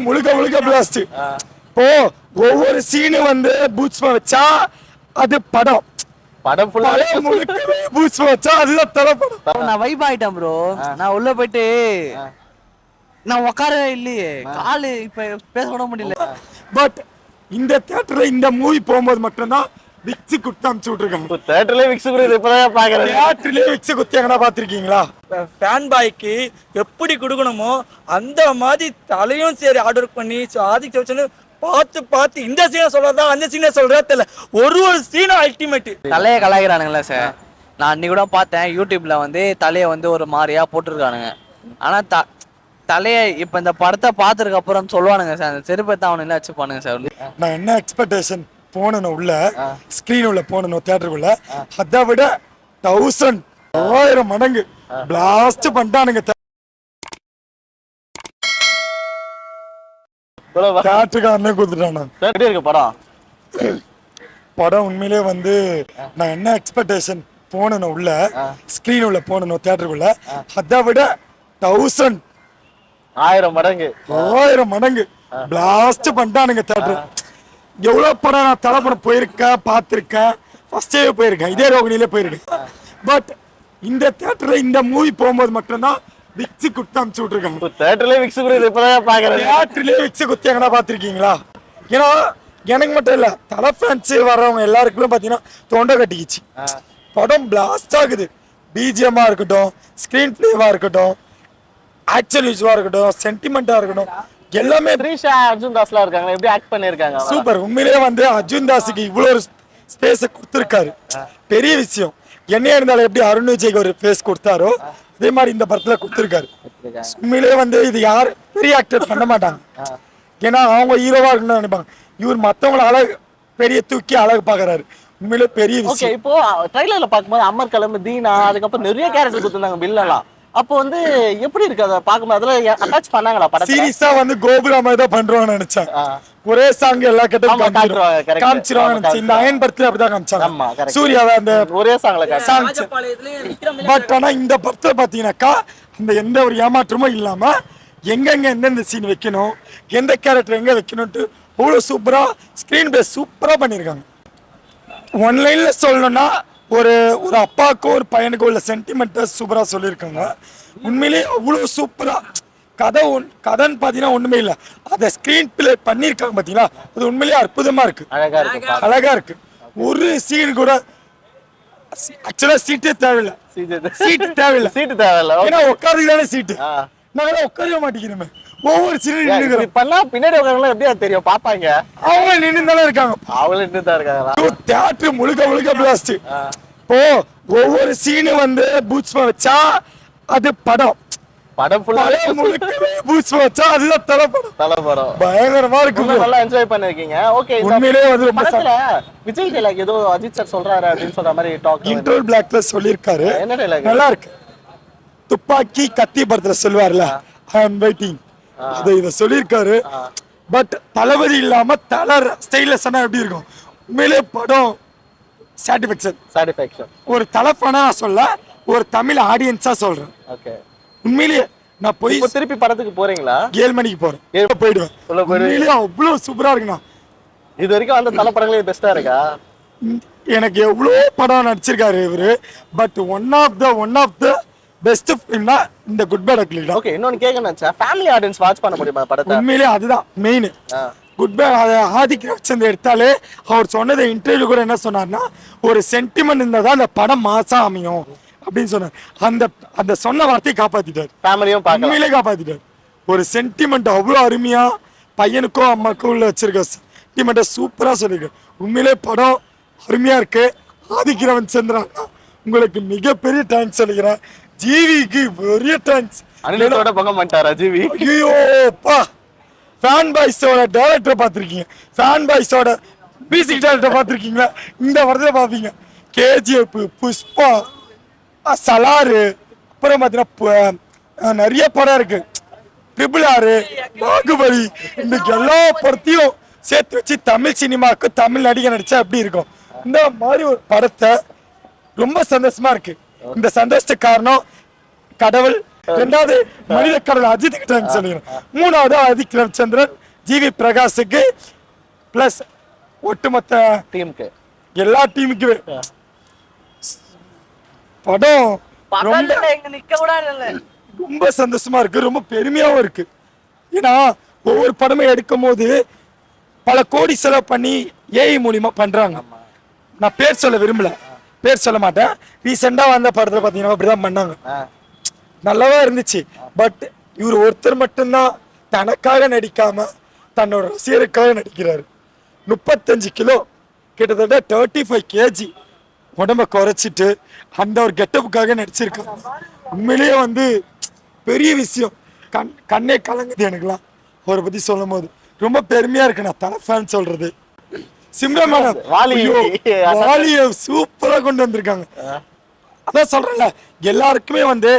முழுக்க முழுக்க பிளாஸ்ட். இப்போ ஒவ்வொரு சீனு வந்து பூட்ஸ் வச்சா அது படம் முழுக்கவே பூட்ஸ் வச்சா அதுதான் தலைப்படம். நான் வைப் ஆயிட்டேன் ப்ரோ. நான் உள்ள போயிட்டு நான் உட்கார இல்லையே, காலு இப்ப பேச விட முடியல. பட் இந்த தியேட்டர்ல இந்த மூவி போகும்போது மட்டும்தான் விக்ஸ் குத்தி அமுச்சு விட்டுருக்காங்க. தியேட்டர்லயே விக்ஸ் குத்தி இப்பதான் பாக்குறேன். தியேட்டர்லயே விக்ஸ் குத்தி எங்கனா பாத்திருக்கீங்களா? ஃபேன் பாய்க்கு எப்படி கொடுக்கணுமோ அந்த மாதிரி தலையும் சரி ஆர்டர் பண்ணி ஆதிக்க வச்சுன்னு பார்த்து இந்த சீனை சொல்றதா அந்த சீனை சொல்றதா தெரியல. ஒரு சீனும் அல்டிமேட். தலையை கலாய்க்கிறானுங்களா சார்? நான் அன்னைக்கு கூட பார்த்தேன் யூடியூப்ல வந்து தலையை வந்து ஒரு மாதிரியா போட்டிருக்கானுங்க. ஆனா தலையை இப்ப இந்த படத்தை பார்த்ததுக்கு அப்புறம் சொல்லுவானுங்க சார், அந்த செருப்பை தான் அவனுங்களே வச்சுப்பானுங்க சார். நான் என்ன எக்ஸ்பெக்டேஷன் போனணும் உள்ள ஸ்கிரீன் உள்ள போனணும் தியேட்டருக்குள்ள, அதை விட 1000 மடங்கு பிளாஸ்ட் பண்ணிட்டானுங்க. தியேட்டருக்காரனே கொடுத்துட்டானா படம். உண்மையிலே வந்து நான் என்ன எக்ஸ்பெக்டேஷன் போனணும் உள்ள ஸ்கிரீன் உள்ள போனணும் தியேட்டருக்குள்ள, அதை விட 1000 மடங்கு பிளாஸ்ட் பண்ணிட்டானுங்க தியேட்டர். எவ்வளவு படம் நான் தலைப்படம் போயிருக்கேன், பார்த்திருக்கேன், ஃபர்ஸ்ட் டே போயிருக்கேன், இதே ரோகிணியிலே போயிருக்கேன். பட் இந்த தியேட்டர்ல இந்த மூவி போகும்போது மட்டும்தான் விக்ஸ் குத்தி அமுச்சு விட்டுருக்காங்க. தியேட்டர்லயே விக்ஸ் குத்தி இப்பதான் பாக்குறேன். தியேட்டர்லயே விக்ஸ் குத்தி எங்கனா பாத்திருக்கீங்களா? ஏன்னா எனக்கு மட்டும் இல்ல, தலை ஃபேன்ஸ் வர்றவங்க எல்லாருக்குமே பாத்தீங்கன்னா தொண்டை கட்டிக்கிச்சு. படம் பிளாஸ்ட் ஆகுது. பிஜிஎம்மா இருக்கட்டும், ஸ்கிரீன் பிளேவா இருக்கட்டும், ஆக்ஷன் யூஸா இருக்கட்டும், சென்டிமெண்டா இருக்கட்டும், எல்லாமே. த்ரிஷா அர்ஜுன் தாஸ்லாம் இருக்காங்க, எப்படி ஆக்ட் பண்ணிருக்காங்க சூப்பர். உண்மையிலேயே வந்து அர்ஜுன் தாஸுக்கு இவ்வளவு ஸ்பேஸ் கொடுத்திருக்காரு, பெரிய விஷயம். என்னையா இருந்தாலும் எப்படி அருண் விஜய்க்கு ஒரு ஸ்பேஸ் கொடுத்தாரோ அதே மாதிரி இந்த படத்துல கொடுத்திருக்காரு. உண்மையிலேயே வந்து இது யார் பெரிய ஆக்டர் பண்ண மாட்டாங்க. ஏன்னா அவங்க ஹீரோவா இருக்கணும்னு நினைப்பாங்க. இவர் மத்தவங்களை அழகு பெரிய தூக்கி அழகு பாக்குறாரு. உண்மையிலே பெரிய விஷயம். இப்போ ட்ரைலர்ல பாக்கும்போது அமர் கலம், தீனா, அதுக்கப்புறம் நிறைய கேரக்டர் கொடுத்திருந்தாங்க பில்லெல்லாம். அப்போ வந்து எப்படி இருக்கு அதை பார்க்கும்போது? அதுல அட்டாச் பண்ணாங்களா படம்? சீரியஸா வந்து கோபுரா மாதிரி தான் பண்றோம்னு நினைச்சேன். ஒரே சாங் எல்லா கிட்ட காமிச்சிருவாங்க. இந்த அயன் படத்துல அப்படிதான் காமிச்சாங்க சூர்யாவை அந்த ஒரே சாங்ல. பட் ஆனா இந்த படத்துல பாத்தீங்கன்னாக்கா அந்த எந்த ஒரு ஏமாற்றமும் இல்லாம எங்கெங்க எந்தெந்த சீன் வைக்கணும், எந்த கேரக்டர் எங்க வைக்கணும்ட்டு அவ்வளவு சூப்பரா ஸ்கிரீன் பிளே சூப்பரா பண்ணிருக்காங்க. ஒன் லைன்ல சொல்லணும்னா ஒரு ஒரு அப்பாவுக்கும் ஒரு பையனுக்கும் உள்ள சென்டிமெண்ட்டை சூப்பரா சொல்லியிருக்காங்க. உண்மையிலேயே அவ்வளவு சூப்பரா கதைன்னு பாத்தீங்கன்னா ஒண்ணுமே இல்லை, அதை ஸ்கிரீன் பிளே பண்ணிருக்காங்க பாத்தீங்களா, அது உண்மையிலேயே அற்புதமா இருக்கு, அழகா இருக்கு. ஒரு சீன் கூட ஆக்சுவலா சீட்டே தேவையில்லை, சீட்டு தேவையில்லை. ஏன்னா உட்காருதானே சீட்டு, நான் உட்காரவே மாட்டேங்கிறேன். ஒவ்வொரு சீனும் பண்ணா பின்னாடி உட்காரலாம் எப்படி தெரியும் பாப்பாங்க, அவங்க நின்றுதானே இருக்காங்க. அவங்களும் நின்றுதான் இருக்காங்க. தியேட்டர் முழுக்க பிளாஸ்ட். இப்போ ஒவ்வொரு சீனு வந்து பூட்ஸ் வச்சா அது படம் முழுக்கவே பூட்ஸ் வச்சா அதுதான் தலைப்படம். பயங்கரமா இருக்கு. நல்லா என்ஜாய் பண்ணிருக்கீங்க. ஓகே, உண்மையிலேயே வந்து ரொம்ப விஜய் டைலாக் ஏதோ அஜித் சார் சொல்றாரு அப்படின்னு சொல்ற மாதிரி டாக் இன்ட்ரோல் பிளாக்ல சொல்லிருக்காரு. என்ன டைலாக்? நல்லா இருக்கு. துப்பாக்கி கத்தி படத்துல சொல்லுவார்ல, ஐ அம் வெயிட்டிங், அது இத சொல்லிருக்காரு. பட் தளபதி இல்லாம தலர் ஸ்டைல்ல சொன்னா எப்படி இருக்கும்? உண்மையிலேயே படம் சாட்டிஸ்ஃபேக்ஷன். ஒரு தலைப்பனா சொல்ல, ஒரு தமிழ் ஆடியன்ஸா சொல்றேன். ஓகே, உண்மையிலேயே நான் போய் திருப்பி படத்துக்கு போறீங்களா? 7 மணிக்கு போறேன், போயிடுவேன். உண்மையிலேயே அவ்வளவு சூப்பரா இருக்குண்ணா. இது வரைக்கும் அந்த தலை படங்களே பெஸ்டா இருக்கா? எனக்கு எவ்வளவு படம் நடிச்சிருக்காரு இவரு. But one of the best ஃபிலிம்னா இந்த குட் பேட் அக்லி தான். ஓகே, இன்னொன்னு கேட்க நினைச்சேன், ஃபேமிலி ஆடியன்ஸ் வாட்ச் பண்ண முடியுமா படத்தை? உண்மையிலேயே அதுதான் main. Good bad Adhik Ravichandran எடுத்தாலே அவர் சொன்னதை இன்டர்வியூ கூட என்ன சொன்னார்னா, ஒரு சென்டிமெண்ட் இருந்தால் தான் அந்த படம் மாசா அமையும் அப்படின்னு சொன்னார். அந்த சொன்ன வார்த்தையை காப்பாத்திட்டார். ஃபேமிலியும் உண்மையிலே காப்பாத்திட்டார். ஒரு சென்டிமெண்ட் அவ்வளோ அருமையா பையனுக்கும் அம்மாக்கும் உள்ள வச்சிருக்க சென்டிமெண்ட்டை சூப்பரா சொல்லியிருக்காரு. உண்மையிலே படம் அருமையா இருக்கு. ஆதிக் ரவிச்சந்திரன் உங்களுக்கு மிகப்பெரிய தேங்க்ஸ் சொல்லிக்கிறேன். ஜிவிக்கு பெரிய தேங்க்ஸ். அனிலோட பக்கம் பண்ணிட்டாரா ஜிவி? ஐயோப்பா, ஃபேன் பாய்ஸோட டைரக்டர் பார்த்துருக்கீங்க, ஃபேன் பாய்ஸோட மியூசிக் டைரக்டர் பார்த்துருக்கீங்களா? இந்த படத்துல பார்ப்பீங்க. கேஜிஎஃப், புஷ்பா, சலாரு, அப்புறம் பார்த்தீங்கன்னா நிறைய படம் இருக்கு, RRR, பாகுபலி, இந்த எல்லா படத்தையும் சேர்த்து வச்சு தமிழ் சினிமாவுக்கு தமிழ் நடிகை நடிச்சா எப்படி இருக்கும்? இந்த மாதிரி ஒரு படத்தை ரொம்ப சந்தோஷமா இருக்கு. இந்த சந்தோஷத்துக்கு காரணம் கடவுள் ரெண்டாவது மனித கடவுள் அஜித் கிட்ட சொல்லிடுறேன். மூணாவது ஆதிக் ரவிச்சந்திரன், ஜிவி பிரகாஷுக்கு பிளஸ் ஒட்டுமொத்த டீமுக்கு எல்லா டீமுக்குமே படம் ரொம்ப நிக்க கூட இல்ல. ரொம்ப சந்தோஷமா இருக்கு, ரொம்ப பெருமையாவும் இருக்கு. ஏன்னா ஒவ்வொரு படமே எடுக்கும் போது பல கோடி செலவு பண்ணி ஏஐ மூலியமா பண்றாங்க. நான் பேர் சொல்ல விரும்பல, பேர் சொல்ல மாட்டேன். ரீசெண்டா வந்த படத்துல பாத்தீங்கன்னா அப்படிதான் பண்ணாங்க, நல்லாவா இருந்துச்சு. பட் இவர் ஒருத்தர் மட்டும்தான் தனக்காக நடிக்காம தன்னோட ரசிகருக்காக நடிக்கிறாரு. 35 கிலோ கிட்டத்தட்ட 35 kg உடம்ப குறைச்சிட்டு அந்த ஒரு கெட்டப்புக்காக நடிச்சிருக்காங்க. உண்மையிலேயே வந்து பெரிய விஷயம். கண்ணே கலங்குது எனக்குலாம் அவரை பத்தி சொல்லும் போது. ரொம்ப பெருமையா இருக்கு. நான் தலை ஃபேன் சொல்றது. சிம்ரன் வாலிய சூப்பரா கொண்டு வந்திருக்காங்க. அதான் சொல்றேன்ல, எல்லாருக்குமே வந்து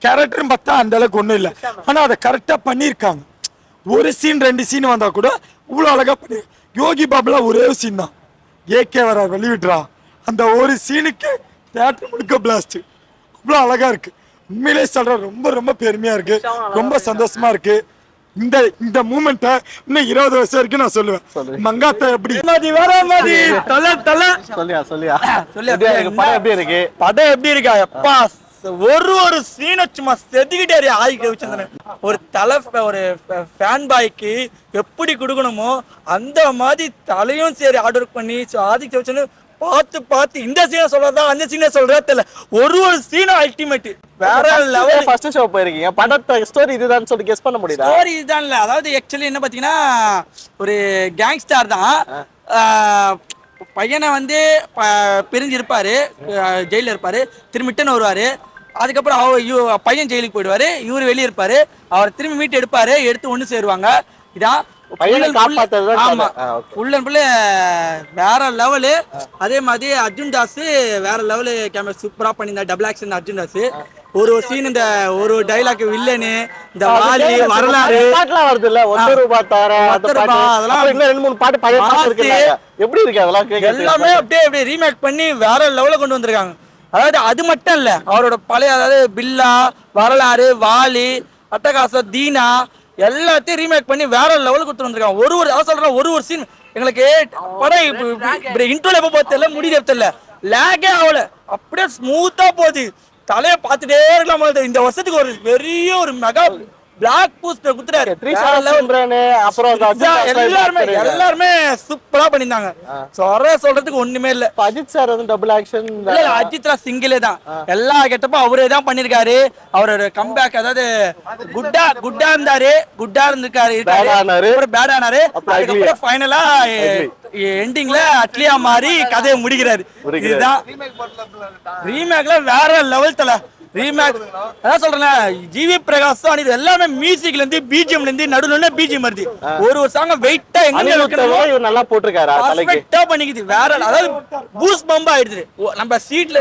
கேரக்டரும் பார்த்தா அந்த அளவுக்கு ஒண்ணும் இல்லை, ஆனா அதை கரெக்டா பண்ணியிருக்காங்க. ஒரு சீன் 2 சீன் வந்தா கூட இவ்வளவு அழகா பண்ணி. யோகி பாபுல ஒரே சீன் தான், ஏகே வர வெளியிடுறா, அந்த ஒரு சீனுக்கு தியேட்டர் முழுக்க பிளாஸ்ட். அவ்வளவு அழகா இருக்கு. உண்மையிலே சொல்றேன், ரொம்ப ரொம்ப பெருமையா இருக்கு, ரொம்ப சந்தோஷமா இருக்கு. இந்த இந்த மூமெண்ட்டை இன்னும் 20 வருஷம் வரைக்கும் நான் சொல்லுவேன். மங்காத்தா எப்படி தல தல சொல்லியா படம் எப்படி இருக்கு? படம் எப்படி இருக்கா? எப்பா ஒரு சீனை சும்மா செதுக்கிட்டாரு ஆதிக் ரவிச்சந்திரன். ஒரு தலை ஒரு ஃபேன் பாய்க்கு எப்படி கொடுக்கணுமோ அந்த மாதிரி தலையும் சரி ஆர்டர் பண்ணி ஆதிக் ரவிச்சந்திரன் பார்த்து இந்த சீனை சொல்றதா அந்த சீனை சொல்றதா தெரியல. ஒரு சீனும் அல்டிமேட் வேற லெவல். ஃபர்ஸ்ட் ஷோ போயிருக்கீங்க, படத்தை ஸ்டோரி இதுதான் சொல்லி கெஸ் பண்ண முடியுதா? ஸ்டோரி இதுதான் இல்ல, அதாவது ஆக்சுவலி என்ன பாத்தீங்கன்னா ஒரு கேங்ஸ்டர் தான். பையனை வந்து பிரிஞ்சிருப்பாரு, ஜெயில இருப்பாரு, திரும்பிட்டுன்னு வருவாரு. அதுக்கப்புறம் பையன் ஜெயிலுக்கு போயிடுவாரு, இவரு வெளியே இருப்பாரு. அவர் திரும்பி மீட்டு எடுப்பாரு, எடுத்து ஒண்ணு சேருவாங்க. இதான் வேற லெவலு. அதே மாதிரி அர்ஜுன் தாஸ் வேற லெவலு கேமரா சூப்பரா பண்ணியிருந்தார். Double action Arjun Das. ஒரு சீன் இந்த ஒரு டைலாக் வில்லனு, இந்த வாலி வரலாறு வருது இல்ல, அதெல்லாம் இன்னும் 2-3 பாட்டு பழைய பாட்டு இருக்கு. எப்படி இருக்கு அதெல்லாம்? எல்லாமே அப்படியே ரீமேக் பண்ணி வேற லெவல கொண்டு வந்திருக்காங்க. அதாவது அது மட்டும் இல்ல, அவரோட பழைய அதாவது பில்லா, வரலாறு, வாலி, அட்டகாசம், தீனா எல்லாத்தையும் ரீமேக் பண்ணி வேற லெவலுக்கு கொடுத்து வந்திருக்காங்க. ஒரு சீன் எங்களுக்கு படம் இன்ட்ரோல எப்ப பார்த்தல முடிவு தெரியல, லேகே ஆகல, அப்படியே ஸ்மூத்தா போகுது. தலையை பார்த்துட்டே இருக்கலாம். இந்த வருஷத்துக்கு ஒரு பெரிய ஒரு மெகா பிளாக் பூஸ்டர் குத்துறாரு. எல்லாருமே சூப்பரா பண்ணிருந்தாங்க. சொல்றதுக்கு ஒண்ணுமே இல்ல. அஜித் சார் வந்து டபுள் ஆக்ஷன் இல்ல, அஜித் சிங்கிளே தான். எல்லா கெட்டப்பும் அவரே தான் பண்ணிருக்காரு. அவரோட கம்பேக் அதாவது குட்டா இருந்தாரு, குட்டா இருந்திருக்காரு, பேட் ஆனாரு. அதுக்கப்புறம் ஃபைனலா எண்டிங்ல அட்லியா மாறி கதையை முடிக்கிறாரு. இதுதான் ரீமேக்ல வேற லெவல் தல. ரீமேக் அதான் சொல்றேன், ஜிவி பிரகாஷ் இது எல்லாமே மியூசிக்ல இருந்து பிஜிஎம்ல இருந்து நடுவுல பிஜிஎம் வருது. ஒரு சாங் வெயிட்டா எங்க நல்லா போட்டுருக்காரு, பர்ஃபெக்ட்டா பண்ணிக்குது. வேற அதாவது பூஸ்ட் பம்ப் ஆயிடுது. நம்ம சீட்ல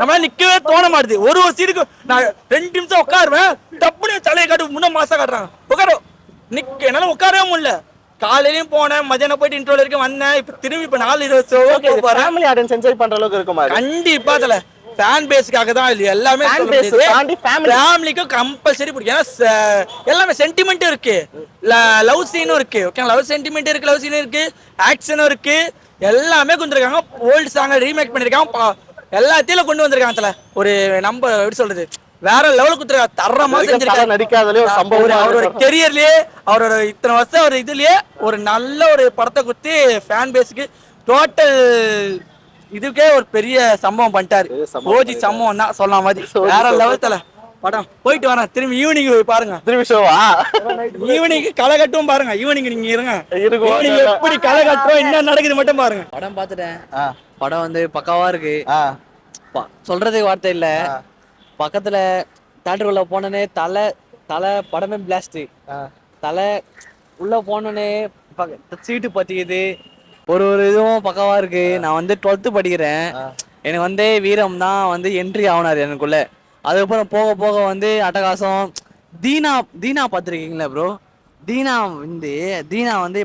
நம்ம நிக்கவே தோண மாட்டுது. ஒரு சீட்டுக்கு நான் 2 நிமிஷம் உட்காருவேன், டப்புனு தலையை காட்டு முன்ன மாசா காட்டுறாங்க. உட்கார நிக்க என்னால உட்காரவே முடியல. காலையிலயும் போனேன், மதியானம் போயிட்டு இன்ட்ரோல வரைக்கும் வந்தேன். இப்ப திரும்பி இப்ப 4:20 ஃபேமிலி ஆடியன்ஸ் என்ஜாய் பண்ற அளவுக்கு இருக்குமா? கண்டிப்பா தல. ஃபேன் பேஸ்க்காக தான் இது எல்லாமே. ஃபேமிலிக்கு கம்பல்சரி பிடிக்கும். ஏன்னா எல்லாமே சென்டிமெண்ட்டும் இருக்கு, லவ் சீனும் இருக்கு. ஓகே, லவ் சென்டிமெண்ட் இருக்கு, லவ் சீனும் இருக்கு, ஆக்ஷனும் இருக்கு. எல்லாமே கொண்டு இருக்காங்க. ஓல்டு சாங் ரீமேக் பண்ணிருக்காங்க. எல்லாத்தையும் கொண்டு வந்திருக்காங்க தல. ஒரு நம்ம எப்படி சொல்றது, வேற லெவலுக்கு குத்துறாங்க. தரமா செஞ்சிருக்காங்க. நடிக்காதலே ஒரு சம்பவம். அவரோட கெரியர்லயே, அவரோட இத்தனை வருஷம் ஒரு இதுலயே ஒரு நல்ல ஒரு படத்தை குத்தி ஃபேன் பேஸுக்கு டோட்டல் இதுக்கே ஒரு பெரிய சம்பவம் பண்ணிட்டாரு. ஓஜி சம்பவம் தான் சொல்லலாம். மாதிரி வேற லெவல்ல படம். போயிட்டு வரேன், திரும்பி ஈவினிங் பாருங்க. திரும்பி ஷோவா? ஈவினிங் களை கட்டும் பாருங்க. ஈவினிங் நீங்க இருங்க, எப்படி களை கட்டுறோம் என்ன நடக்குது மட்டும் பாருங்க. படம் பார்த்துட்டேன். படம் வந்து பக்காவா இருக்கு. சொல்றதுக்கு வார்த்தை இல்ல. பக்கத்துல தியேட்டருக்குள்ள போனோடனே தலை படமே பிளாஸ்ட். தலை உள்ள போனோடனே சீட்டு பத்திக்குது. ஒரு இதுவும் பக்கவா இருக்கு. நான் வந்து 12th படிக்கிறேன். எனக்கு வந்து வீரம் தான் வந்து என்ட்ரி ஆகினார் எனக்குள்ள. அதுக்கப்புறம் போக போக வந்து அட்டகாசம், தீனா பார்த்துருக்கீங்களா ப்ரோ? தீனா வந்து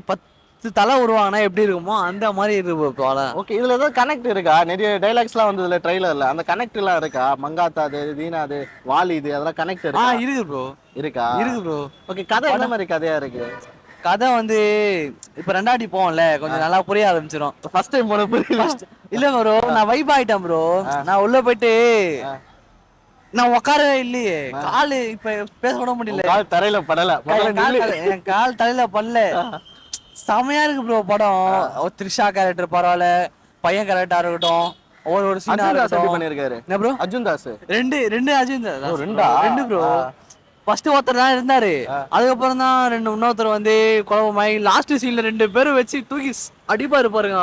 தலை உருவாங்கன்னா எப்படி இருக்குமோ அந்த மாதிரி இருக்கு ப்ரோ. ஓகே, இதுல ஏதாவது கனெக்ட் இருக்கா? நிறைய டைலாக்ஸ்லாம் வந்து இதுல ட்ரைலர்ல அந்த கனெக்ட் எல்லாம் இருக்கா? மங்காத்தாது, தீனாது, வாலி இது அதெல்லாம் கனெக்ட் இருக்கா? இருக்கு ப்ரோ, இருக்கா? இருக்கு ப்ரோ. ஓகே, கதை என்ன மாதிரி கதையா இருக்கு? கதை வந்து இப்ப ரெண்டாடி போவோம்ல, கொஞ்சம் நல்லா புரிய ஆரம்பிச்சிடும். ஃபர்ஸ்ட் டைம் போன புரியல. இல்ல ப்ரோ, நான் வைப் ஆயிட்டேன் ப்ரோ. நான் உள்ள போயிட்டு நான் உட்காரவே இல்லையே, காலு இப்ப பேச விட முடியல, கால் தரையில படல. என் கால் தலையில படல. செமையா இருக்கு ப்ரோ படம். த்ரிஷா கேரக்டர் பரவாயில்ல, பையன் கேரக்டரா இருக்கட்டும், ஒரு சீனா இருக்கட்டும். பண்ணிருக்காரு என்ன ப்ரோ? அர்ஜுன் தாஸ். ரெண்டு அஜித் ரெண்டா? ரெண்டு ப்ரோ. ஃபர்ஸ்ட் ஒருத்தர் தான் இருந்தாரு, அதுக்கப்புறம் தான் இன்னொருத்தர் வந்து குழப்பமாயி லாஸ்ட் சீன்ல 2 பேரும் வச்சு தூக்கி அடிப்பாரு பாருங்க.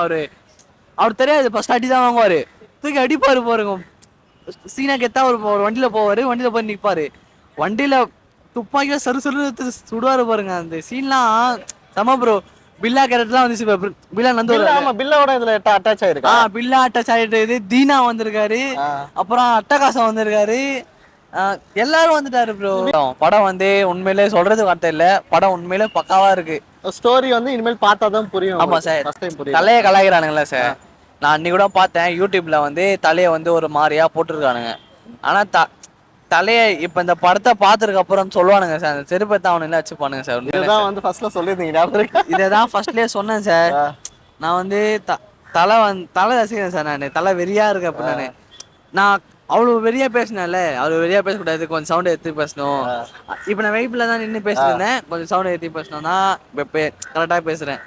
அவர் தெரியாது, ஃபர்ஸ்ட் அடி தான் வாங்குவாரு, தூக்கி அடிப்பாரு பாருங்க. சீனா கெத்தா ஒரு வண்டியில போவாரு, வண்டியில போய் நிற்பாரு, வண்டியில துப்பாக்கியா சரு சுடுவாரு பாருங்க. அந்த சீன்லாம் செம ப்ரோ. பில்லா கேரக்டர்லாம் வந்து பில்லா நந்து. ஆமா, பில்லாவோட இதுல அட்டாச் ஆயிருக்கு. பில்லா அட்டாச் ஆயிட்டு, தீனா வந்திருக்காரு, அப்புறம் அட்டகாசம் வந்திருக்காரு, எல்லாரும் வந்துட்டாரு ப்ரோ. படம் வந்து உண்மையிலே சொல்றது வார்த்தை இல்ல, படம் உண்மையிலே பக்காவா இருக்கு. ஸ்டோரி வந்து இனிமேல் பார்த்தா தான் புரியும். ஆமா சார், ஃபர்ஸ்ட் டைம் புரியும். தலையை கலாய்க்கிறானுங்களா சார். நான் அன்னைக்கு கூட பார்த்தேன் யூடியூப்ல வந்து தலையை வந்து ஒரு மாதிரியா போட்டிருக்கானுங்க. ஆனா தலையை இப்ப இந்த படத்தை பார்த்ததுக்கு அப்புறம் சொல்லுவானுங்க சார், அந்த செருப்பை தான் அவனுங்களே வச்சுப்பானுங்க சார். இதுதான் வந்து ஃபர்ஸ்ட்ல சொல்லிருந்தீங்க, ஞாபகம் இருக்கா? இதைதான் ஃபர்ஸ்ட்லயே சொன்னேன் சார். நான் வந்து தலை ரசிக்கிறேன் சார். நான் தலை வெறியா இருக்கேன். அப்ப நான் அவ்வளவு வெறியா பேசினேன்ல, அவ்வளவு வெறியா பேசக்கூடாது, கொஞ்சம் சவுண்ட் எடுத்து பேசணும். இப்ப நான் வெயிப்ல தான் நின்று பேசிட்டு இருந்தேன், கொஞ்சம் சவுண்ட் எடுத்து பேசணும்னா கரெக்டா பேசுறேன்.